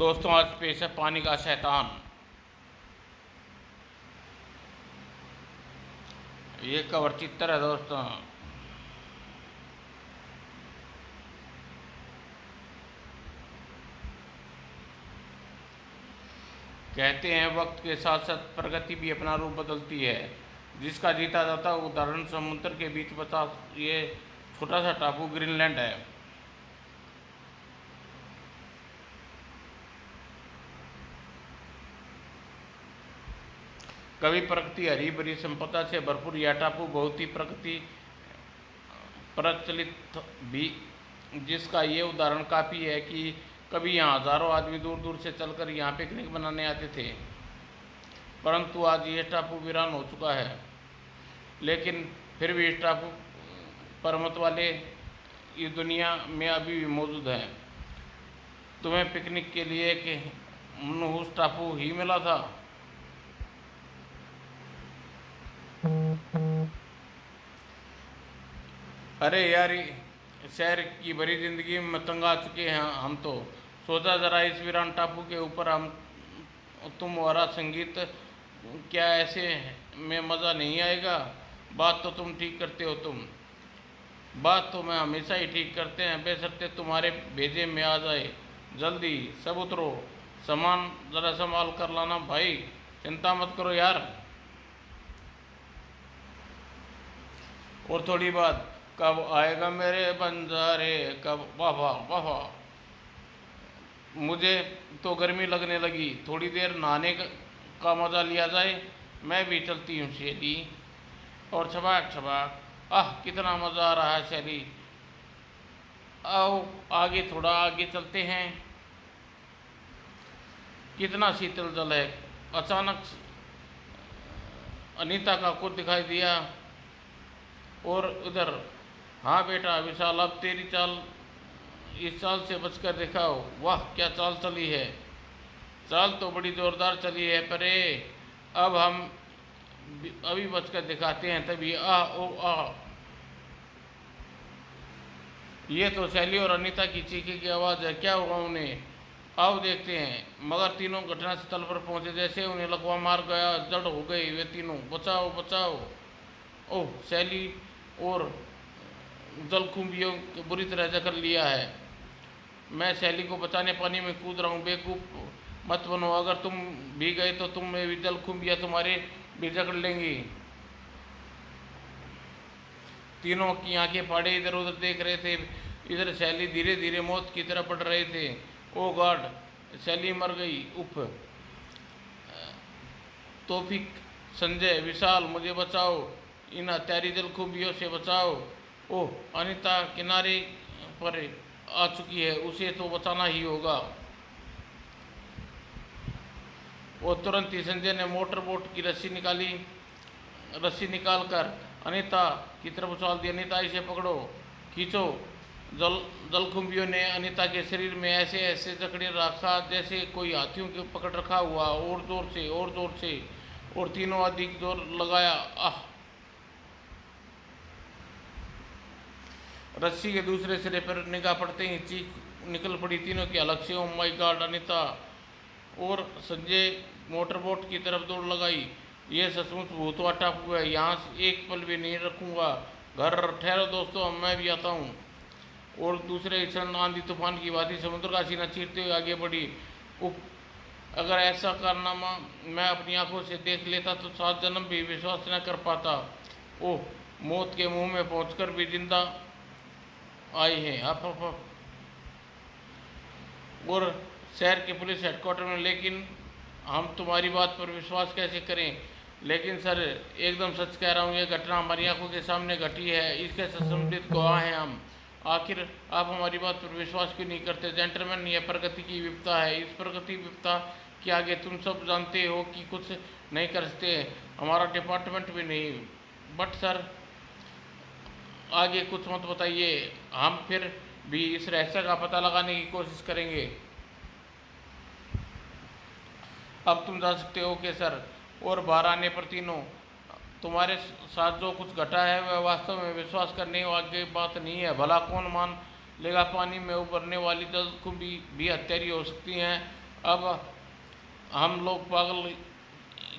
दोस्तों आज पेश है पानी का शैतान। ये कवर चित्र है दोस्तों। कहते हैं वक्त के साथ साथ प्रगति भी अपना रूप बदलती है। जिसका जीता जाता उदाहरण समुद्र के बीच बसा ये छोटा सा टापू ग्रीनलैंड है। कभी प्रकृति हरी भरी संपदा से भरपूर यह टापू बहुत ही प्रकृति प्रचलित भी, जिसका ये उदाहरण काफ़ी है कि कभी यहाँ हजारों आदमी दूर दूर से चलकर यहाँ पिकनिक मनाने आते थे, परंतु आज ये टापू वीरान हो चुका है। लेकिन फिर भी इस टापू पर मत वाले इस दुनिया में अभी भी मौजूद हैं। तुम्हें पिकनिक के लिए एक मनहूस टापू ही मिला था। अरे यार, शहर की भरी जिंदगी में तंग आ चुके हैं हम तो। सोचा जरा इस वीरान टापू के ऊपर हम तुम वाला संगीत, क्या ऐसे में मज़ा नहीं आएगा। बात तो तुम ठीक करते हो बात तो मैं हमेशा ही ठीक करते हैं, बेशर्ते तुम्हारे भेजे में आ जाए। जल्दी सब उतरो, सामान ज़रा संभाल कर लाना भाई, चिंता मत करो यार। और थोड़ी बात, कब आएगा मेरे बंजारे कब, वाह वाह वाह वाह। मुझे तो गर्मी लगने लगी, थोड़ी देर नहाने का मज़ा लिया जाए। मैं भी चलती हूँ सहेली। और छबाक छबाक, आह कितना मज़ा आ रहा है सहेली। आओ आगे, थोड़ा आगे चलते हैं। कितना शीतल जल है। अचानक अनीता का खुद दिखाई दिया और उधर, हाँ बेटा विशाल, अब तेरी चाल, इस चाल से बचकर दिखाओ। वाह क्या चाल चली है। चाल तो बड़ी जोरदार चली है, पर अब हम अभी बचकर दिखाते हैं तभी। आ ओ आ, ये तो शैली और अनीता की चीखी की आवाज़ है। क्या हुआ उन्हें, आओ देखते हैं। मगर तीनों घटनास्थल पर पहुंचे, जैसे उन्हें लकवा मार गया, जड़ हो गए वे तीनों। बचाओ बचाओ। ओह शैली और जलकुंभियों बुरी तरह जकड़ लिया है। मैं शैली को बचाने पानी में कूद रहा हूँ। बेवकूफ़ मत बनो, अगर तुम भी गए तो तुम में भी जलकुंभियाँ तुम्हारे भी जकड़ लेंगी। तीनों की आंखें फाड़े इधर उधर देख रहे थे। इधर शैली धीरे धीरे मौत की तरफ बढ़ रहे थे। ओ गॉड, शैली मर गई। उफ। तौफीक, संजय, विशाल, मुझे बचाओ, इन हत्यारी जलकुंभियों से बचाओ। ओह अनीता किनारे पर आ चुकी है, उसे तो बचाना ही होगा। और तुरंत ही संजय ने मोटर बोट की रस्सी निकाल कर अनीता की तरफ उछाल दी। अनीता इसे पकड़ो, खींचो। जलकुंभियों ने अनीता के शरीर में ऐसे ऐसे जकड़े रखा जैसे कोई हाथियों के पकड़ रखा हुआ। और जोर से और जोर से, और तीनों अधिक जोर लगाया। आह। रस्सी के दूसरे सिरे पर निगाह पड़ते ही चीख निकल पड़ी तीनों की अलग से। Oh my God. अनीता और संजय मोटरबोट की तरफ दौड़ लगाई। ये सचमुच भूतवा टापू है, यहाँ एक पल भी नहीं रखूँगा। घर ठहरो दोस्तों, मैं भी आता हूँ। और दूसरे क्षण आंधी तूफान की भांति समुद्र का सीना चीरते हुए आगे बढ़ी। उप, अगर ऐसा कारनामा मैं अपनी आंखों से देख लेता तो 7 जन्म भी विश्वास न कर पाता। ओह, मौत के मुंह में पहुंचकर भी जिंदा आए हैं। Of of of. और शहर के पुलिस हेडक्वार्टर में, लेकिन हम तुम्हारी बात पर विश्वास कैसे करें। लेकिन सर एकदम सच कह रहा हूँ, ये घटना हमारी आंखों के सामने घटी है, इसके संबंधित गवाह हैं हम। आखिर आप हमारी बात पर विश्वास क्यों नहीं करते जेंटलमैन। यह प्रगति की विपदा है, इस प्रगति विपदा के आगे तुम सब जानते हो कि कुछ नहीं कर सकते, हमारा डिपार्टमेंट भी नहीं। बट सर आगे कुछ मत बताइए, हम फिर भी इस रहस्य का पता लगाने की कोशिश करेंगे। अब तुम जा सकते हो कि सर। और बाहर आने पर तीनों, तुम्हारे साथ जो कुछ घटा है वह वास्तव में विश्वास करने वाली बात नहीं है। भला कौन मान लेगा पानी में उभरने वाली जलकुंभी भी हत्यारी हो सकती हैं। अब हम लोग पागल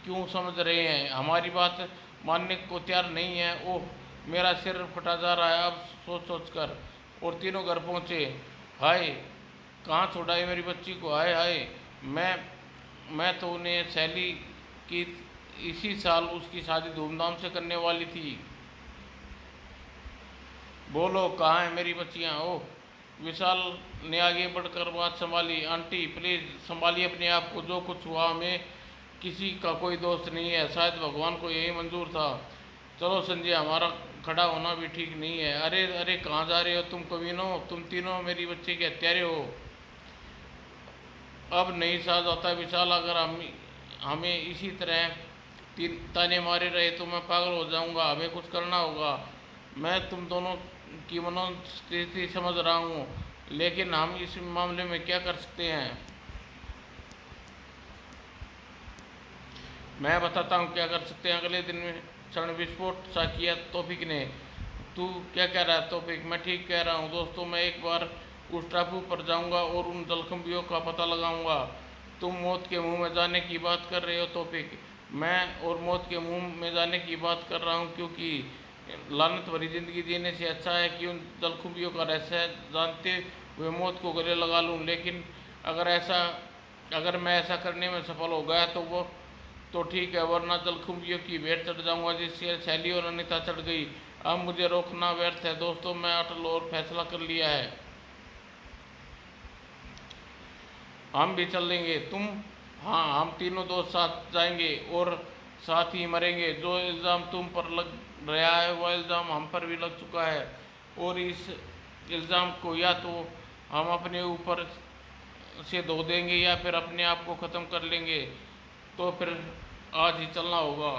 क्यों समझ रहे हैं, हमारी बात मानने को तैयार नहीं है। ओह, मेरा सिर फटा जा रहा है अब सोच सोच कर। और तीनों घर पहुँचे। हाय, कहाँ छोड़ा है मेरी बच्ची को, हाय हाय। मैं तो उन्हें सैली की इसी साल उसकी शादी धूमधाम से करने वाली थी। बोलो, कहाँ है मेरी बच्चियाँ। ओह, विशाल ने आगे बढ़कर बात संभाली। आंटी प्लीज़ संभालिए अपने आप को, जो कुछ हुआ हमें किसी का कोई दोस्त नहीं है, शायद भगवान को यही मंजूर था। चलो संजय, हमारा खड़ा होना भी ठीक नहीं है। अरे अरे, कहाँ जा रहे हो तुम कमीनों, तुम तीनों मेरी बच्ची के हत्यारे हो। अब नहीं साज आता विशाल, अगर हमें इसी तरह ताने मारे रहे तो मैं पागल हो जाऊंगा, हमें कुछ करना होगा। मैं तुम दोनों की मनोस्थिति समझ रहा हूँ, लेकिन हम इस मामले में क्या कर सकते हैं। मैं बताता हूँ क्या कर सकते हैं। अगले दिन में क्षण विस्फोट सा किया तौफीक ने। तू क्या कह रहा है तौफीक? मैं ठीक कह रहा हूँ दोस्तों, मैं एक बार उस टापू पर जाऊँगा और उन जलकुंभियों का पता लगाऊँगा। तुम मौत के मुंह में जाने की बात कर रहे हो तौफीक? मैं और मौत के मुंह में जाने की बात कर रहा हूँ, क्योंकि लानत भरी जिंदगी जीने से अच्छा है कि उन जलकुंभियों का रहस्य जानते हुए मौत को गले लगा लूँ। लेकिन अगर मैं ऐसा करने में सफल हो गया तो ठीक है, वरना जलकुंभियों की भेंट चढ़ जाऊंगा जिससे शैली और अनिता चढ़ गई। अब मुझे रोकना व्यर्थ है दोस्तों, मैं अटल और फैसला कर लिया है। हम भी चल लेंगे तुम? हाँ, हम तीनों दोस्त साथ जाएंगे और साथ ही मरेंगे। जो इल्ज़ाम तुम पर लग रहा है वह इल्ज़ाम हम पर भी लग चुका है, और इस इल्ज़ाम को या तो हम अपने ऊपर से धो देंगे या फिर अपने आप को ख़त्म कर लेंगे। तो फिर आज ही चलना होगा,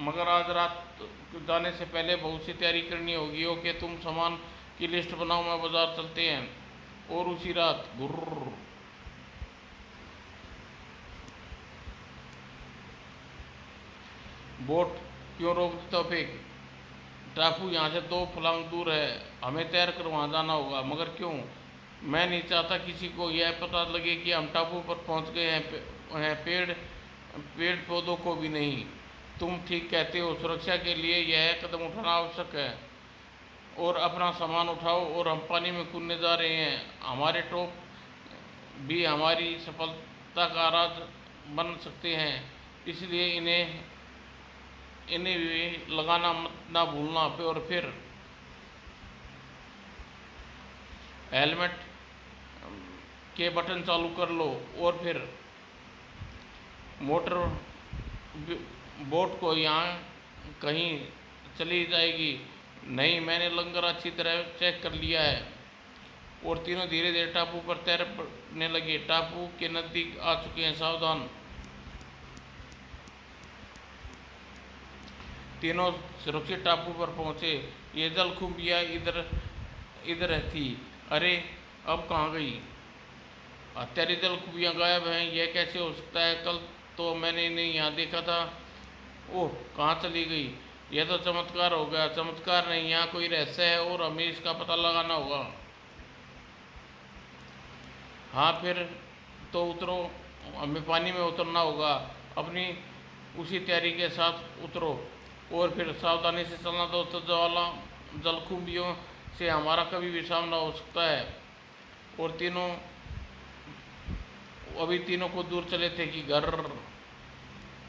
मगर आज रात जाने से पहले बहुत सी तैयारी करनी होगी। ओके, तुम सामान की लिस्ट बनाओ, मैं बाजार चलते हैं। और उसी रात गुर्र। बोट क्यों रोक दी तौफीक? टापू यहाँ से 2 फलांग दूर है, हमें तैर कर वहाँ जाना होगा। मगर क्यों? मैं नहीं चाहता किसी को यह पता लगे कि हम टापू पर पहुँच गए हैं। पेड़ पौधों को भी नहीं। तुम ठीक कहते हो, सुरक्षा के लिए यह कदम उठाना आवश्यक है। और अपना सामान उठाओ, और हम पानी में कूदने जा रहे हैं। हमारे टॉप भी हमारी सफलता का राज बन सकते हैं, इसलिए इन्हें भी लगाना मत ना भूलना। और फिर हेलमेट के बटन चालू कर लो। और फिर मोटर बोट को यहाँ कहीं चली जाएगी। नहीं, मैंने लंगर अच्छी तरह चेक कर लिया है। और तीनों धीरे धीरे टापू पर तैरने लगे। टापू के नज़दीक आ चुके हैं, सावधान। तीनों सुरक्षित टापू पर पहुंचे। ये जलकुंभियाँ इधर इधर थी। अरे, अब कहाँ गई? हत्यारी जलकुंभियाँ गायब हैं, यह कैसे हो सकता है? कल तो मैंने इन्हें यहाँ देखा था। ओह, कहाँ चली गई? यह तो चमत्कार हो गया। चमत्कार नहीं, यहाँ कोई रहस्य है और हमें इसका पता लगाना होगा। हाँ, फिर तो उतरो, हमें पानी में उतरना होगा। अपनी उसी तैयारी के साथ उतरो और फिर सावधानी से चलना दोस्तों। जलकुंभियों से हमारा कभी भी सामना हो सकता है। और अभी तीनों को दूर चले थे कि घर।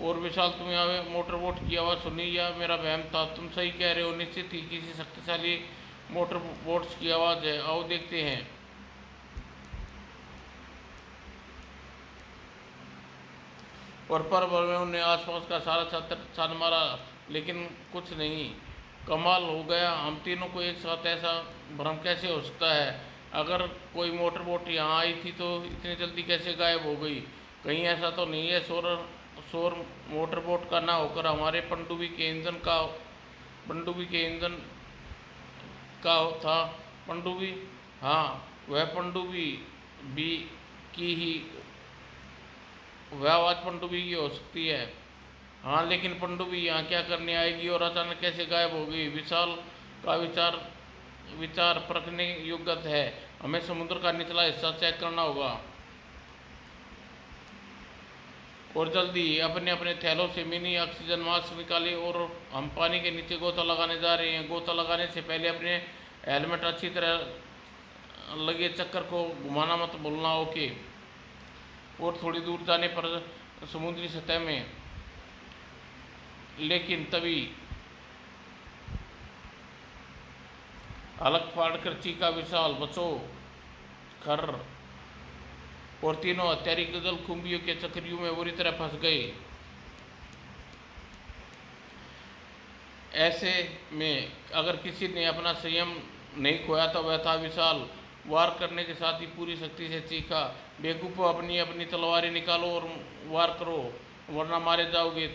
और विशाल, तुम्हें मोटर बोट की आवाज़ सुनी या मेरा वहम था? तुम सही कह रहे हो, निश्चित ही किसी शक्तिशाली मोटर बोट्स की आवाज़ है। आओ देखते हैं। और पर भर में उन्हें आसपास का सारा छात्र छान मारा, लेकिन कुछ नहीं। कमाल हो गया, हम तीनों को एक साथ ऐसा भ्रम कैसे हो सकता है? अगर कोई मोटर बोट यहाँ आई थी तो इतनी जल्दी कैसे गायब हो गई? कहीं ऐसा तो नहीं है शोर मोटर बोट का ना होकर हमारे पनडुब्बी के ईंधन का था? पनडुब्बी? हाँ, वह पनडुब्बी भी की ही वह आवाज़ पनडुब्बी की हो सकती है। हाँ, लेकिन पनडुब्बी यहाँ क्या करने आएगी और अचानक कैसे गायब हो गई? विशाल का विचार परखने योग्य है। हमें समुद्र का निचला हिस्सा चेक करना होगा। और जल्दी ही अपने अपने थैलों से मिनी ऑक्सीजन मास्क निकाले और हम पानी के नीचे गोता लगाने जा रहे हैं। गोता लगाने से पहले अपने हेलमेट अच्छी तरह लगे, चक्कर को घुमाना मत भूलना। ओके। और थोड़ी दूर जाने पर समुद्री सतह में, लेकिन तभी अलग फाड़ कर चीखा विशाल, बचो खर। और तीनों हत्यारी गजल कुंभियों के चक्रियों में बुरी तरह फंस गए। ऐसे में अगर किसी ने अपना संयम नहीं खोया तो वह था विशाल। वार करने के साथ ही पूरी शक्ति से चीखा, बेवकूफ़ो, अपनी अपनी तलवारें निकालो और वार करो, वरना मारे जाओगे।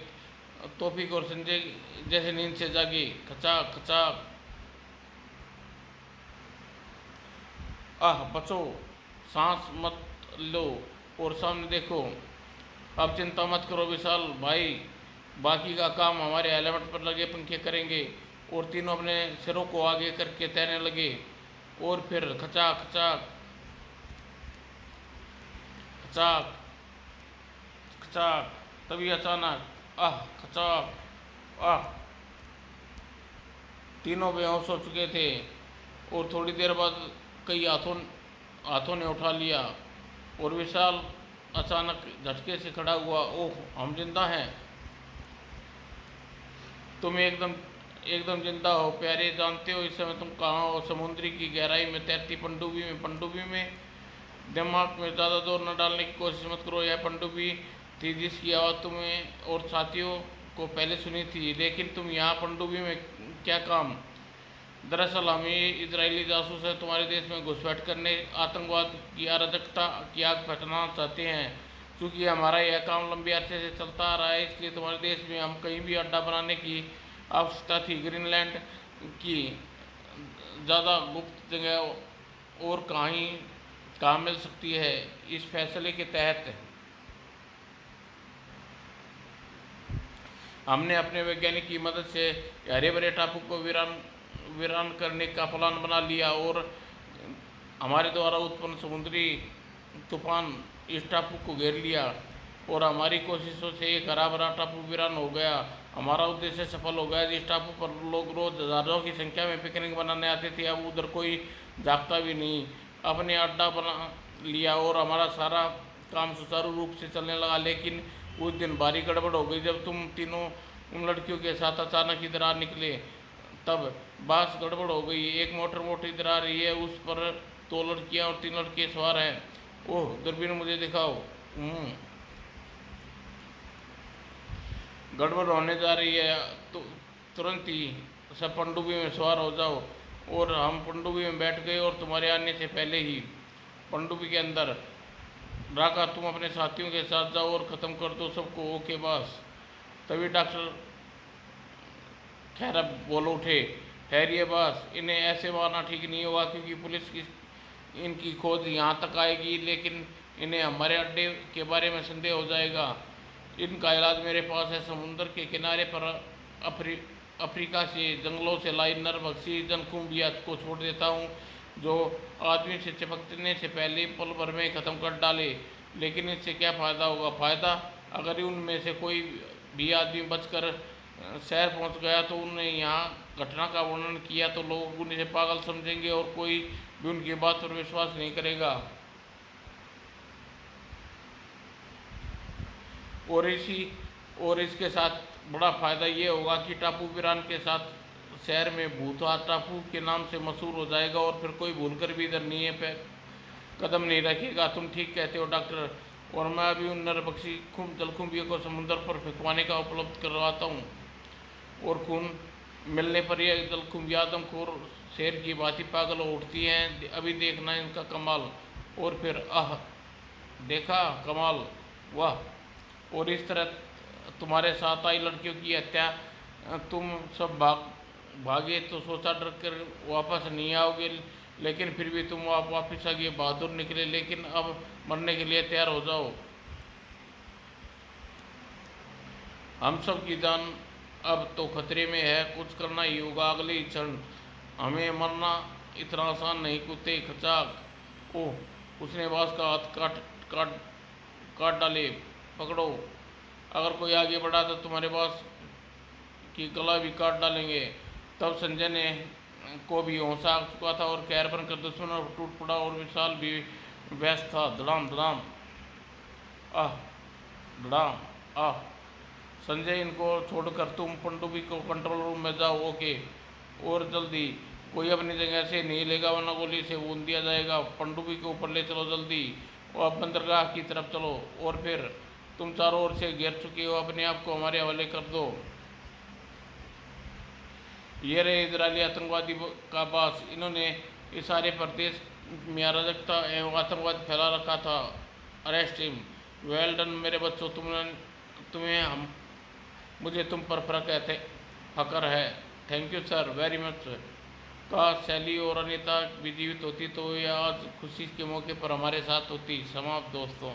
तौफीक और संजय जैसे नींद से जागे। खचाक खचाक। आह, बचो, सांस मत लो और सामने देखो। अब चिंता मत करो विशाल भाई, बाकी का काम हमारे हेलमेट पर लगे पंखे करेंगे। और तीनों अपने सिरों को आगे करके तैरने लगे। और फिर खचाक खचाक खचाक खचाक। तभी अचानक आह, खचाक आह। तीनों बेहोश हो चुके थे और थोड़ी देर बाद कई हाथों ने उठा लिया। और विशाल अचानक झटके से खड़ा हुआ। ओह, हम जिंदा हैं। तुम एकदम एकदम जिंदा हो प्यारे। जानते हो इस समय तुम कहाँ हो? समुद्री की गहराई में तैरती पनडुब्बी में। पनडुब्बी में। दिमाग में ज़्यादा जोर न डालने की कोशिश मत करो। यह पनडुब्बी थी जिसकी आवाज़ तुम्हें और साथियों को पहले सुनी थी। लेकिन तुम यहाँ पनडुब्बी में क्या काम? दरअसल हम ये इजरायली जासूस हैं, तुम्हारे देश में घुसपैठ करने, आतंकवाद की अराजकता की आग फैलाना चाहते हैं। क्योंकि हमारा यह काम लंबे अरसे से चलता आ रहा है, इसलिए तुम्हारे देश में हम कहीं भी अड्डा बनाने की आवश्यकता थी। ग्रीनलैंड की ज़्यादा गुप्त जगह और कहाँ मिल सकती है? इस फैसले के तहत हमने अपने वैज्ञानिक की मदद से हरे भरे टापू को वीरान करने का प्लान बना लिया। और हमारे द्वारा उत्पन्न समुद्री तूफान इस टापू को घेर लिया और हमारी कोशिशों से एक हरा भरा टापू वीरान हो गया। हमारा उद्देश्य सफल हो गया। जिस टापू पर लोग रोज हजारों की संख्या में पिकनिक बनाने आते थे, अब उधर कोई जागता भी नहीं। अपने अड्डा बना लिया और हमारा सारा काम सुचारू रूप से चलने लगा। लेकिन उस दिन भारी गड़बड़ हो गई। जब तुम तीनों उन लड़कियों के साथ अचानक इधर आ निकले, तब बात गड़बड़ हो गई। एक मोटर बोट इधर आ रही है, उस पर 2 लड़कियां और 3 लड़के सवार हैं। ओह, दूरबीन मुझे दिखाओ। गड़बड़ होने जा रही है, तो तुरंत ही सब पनडुब्बी में सवार हो जाओ। और हम पनडुब्बी में बैठ गए और तुम्हारे आने से पहले ही पनडुब्बी के अंदर। राका, तुम अपने साथियों के साथ जाओ और ख़त्म कर दो सबको। Okay boss. तभी डॉक्टर खैर बोल उठे, ठहरिए बॉस, इन्हें ऐसे मारना ठीक नहीं होगा क्योंकि पुलिस की इनकी खोज यहाँ तक आएगी। लेकिन इन्हें हमारे अड्डे के बारे में संदेह हो जाएगा। इनका इलाज मेरे पास है। समुद्र के किनारे पर अफ्रीका से जंगलों से लाई नरभक्षी जनकुंभिया को छोड़ देता हूँ, जो आदमी से चिपकने से पहले पल भर में ख़त्म कर डाले। लेकिन इससे क्या फ़ायदा होगा? फ़ायदा, अगर उनमें से कोई भी आदमी बचकर शहर पहुंच गया तो उन्हें यहाँ घटना का वर्णन किया तो लोग उन्हें पागल समझेंगे और कोई भी उनकी बात पर विश्वास नहीं करेगा। और इसके साथ बड़ा फ़ायदा ये होगा कि टापू वीरान के साथ शहर में भूतनाथ टापू के नाम से मशहूर हो जाएगा और फिर कोई भूलकर भी इधर नहीं है कदम नहीं रखेगा। तुम ठीक कहते हो डॉक्टर। और मैं अभी उन नरभक्षी जलकुंभियों को समुद्र पर फेंकवाने का उपलब्ध करवाता हूँ। और खून मिलने पर यह जलकुंभियाँ आदमखोर शेर की भांति पागल हो उठती हैं। अभी देखना इनका कमाल। और फिर आह, देखा कमाल, वाह। और इस तरह तुम्हारे साथ आई लड़कियों की हत्या। तुम सब भागे तो सोचा डर कर वापस नहीं आओगे, लेकिन फिर भी तुम वापस आ गए, बहादुर निकले। लेकिन अब मरने के लिए तैयार हो जाओ। हम सब की जान अब तो खतरे में है, कुछ करना ही होगा अगले ही क्षण। हमें मरना इतना आसान नहीं। कुत्ते खचाक। ओह, उसने बांस का हाथ काट काट काट डाले। पकड़ो। अगर कोई आगे बढ़ा तो तुम्हारे पास की गला भी काट डालेंगे। तब संजय ने को भी हौसला आ चुका था और कैर बनकर दुश्मनों पर टूट पड़ा और विशाल भी व्यस्त था। धड़ाम धड़ाम आह, धड़ाम आह। संजय, इनको छोड़कर तुम पनडुब्बी को कंट्रोल रूम में जाओ। ओके, और जल्दी। कोई अपनी जगह से नहीं लेगा वरना गोली से भून दिया जाएगा। पनडुब्बी को ऊपर ले चलो जल्दी। और अब बंदरगाह की तरफ चलो। और फिर तुम चारों ओर से घेर चुके हो, अपने आप को हमारे हवाले कर दो। ये रहे इजरायली आतंकवादी का बास। इन्होंने इस सारे प्रदेश में अराजकता एवं आतंकवाद फैला रखा था। Arrest him. वेल डन मेरे बच्चों, तुम्हें हम मुझे तुम पर फख्र है। Thank you sir, very much. काश शैली और अनीता भी जीवित होती तो ये आज खुशी के मौके पर हमारे साथ होती। समाप्त दोस्तों।